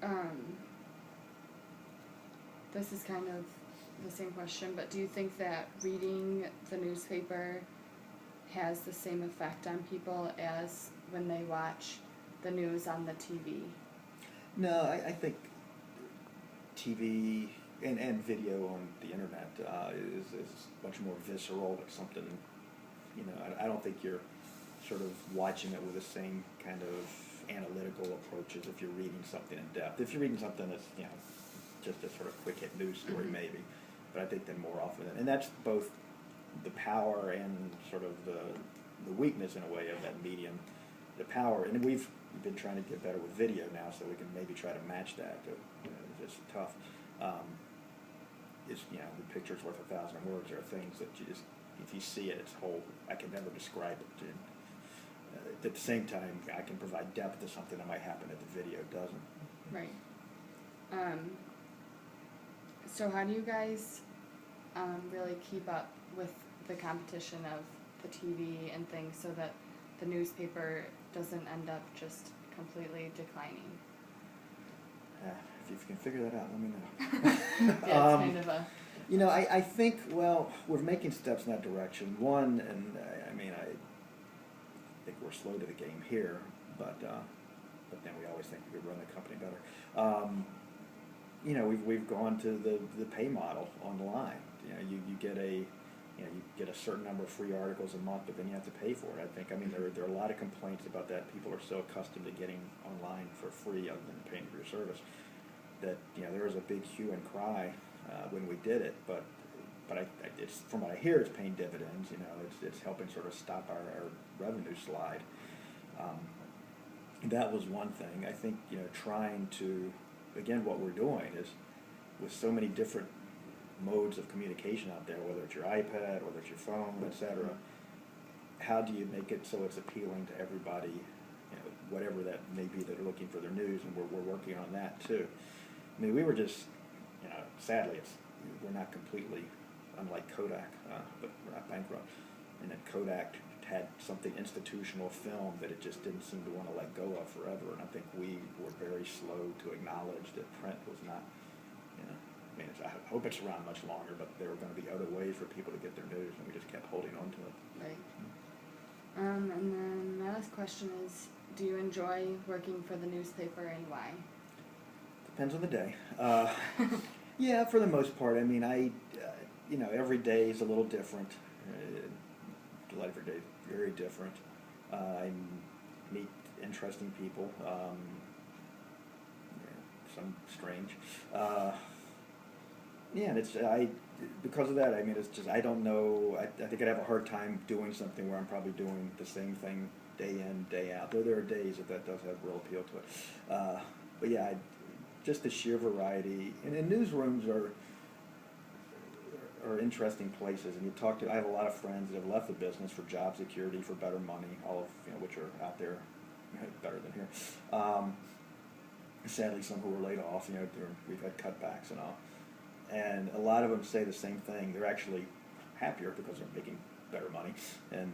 Um, this is kind of the same question, but do you think that reading the newspaper has the same effect on people as when they watch the news on the TV? No, I think TV and video on the internet is much more visceral. It's something, I don't think you're sort of watching it with the same kind of analytical approach as if you're reading something in depth. If you're reading something that's, just a sort of quick hit news story, Mm-hmm. maybe. But I think that more often, and that's both the power and sort of the weakness in a way of that medium. The power, and we've been trying to get better with video now, so we can maybe try to match that. It's tough. It's the picture's worth 1,000 words. There are things that you just, if you see it, it's whole. I can never describe it. And, at the same time, I can provide depth to something that might happen that the video doesn't. Right. So how do you guys really keep up with the competition of the TV and things so that the newspaper doesn't end up just completely declining? If you can figure that out, let me know. Yeah, it's kind of a... I think, we're making steps in that direction. One, and I think we're slow to the game here, but then we always think we could run the company better. We've gone to the pay model online. You get a certain number of free articles a month, but then you have to pay for it. There are a lot of complaints about that. People are so accustomed to getting online for free other than paying for your service that there was a big hue and cry when we did it. But it's, from what I hear, it's paying dividends. It's helping sort of stop our revenue slide. That was one thing. I think trying to, again, what we're doing is with so many different modes of communication out there, whether it's your iPad, whether it's your phone, etc. How do you make it so it's appealing to everybody, whatever that may be that are looking for their news, and we're working on that too. We were just, sadly, we're not completely unlike Kodak, but we're not bankrupt. And then Kodak had something institutional film that it just didn't seem to want to let go of forever. And I think we were very slow to acknowledge that print was not, I hope it's around much longer, but there were going to be other ways for people to get their news, and we just kept holding on to it. Right. And then my last question is, do you enjoy working for the newspaper, and why? Depends on the day. Yeah, for the most part. Every day is a little different. Every day is very different. I meet interesting people. Some strange. And because of that, it's just, I don't know, I think I'd have a hard time doing something where I'm probably doing the same thing day in, day out. Though there are days that does have real appeal to it. But yeah, just the sheer variety. And newsrooms are interesting places. And I have a lot of friends that have left the business for job security, for better money, all of which are out there better than here. Sadly, some who were laid off, we've had cutbacks and all. And a lot of them say the same thing. They're actually happier because they're making better money, and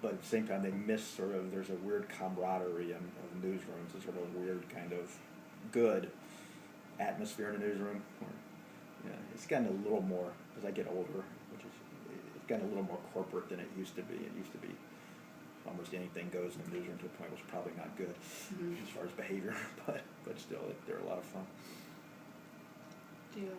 but at the same time they miss there's a weird camaraderie of newsrooms. It's sort of a weird kind of good atmosphere in a newsroom. It's gotten a little more, as I get older, it's gotten a little more corporate than it used to be. It used to be almost anything goes in a newsroom, to the point it was probably not good as far as behavior, but still, they're a lot of fun. Do you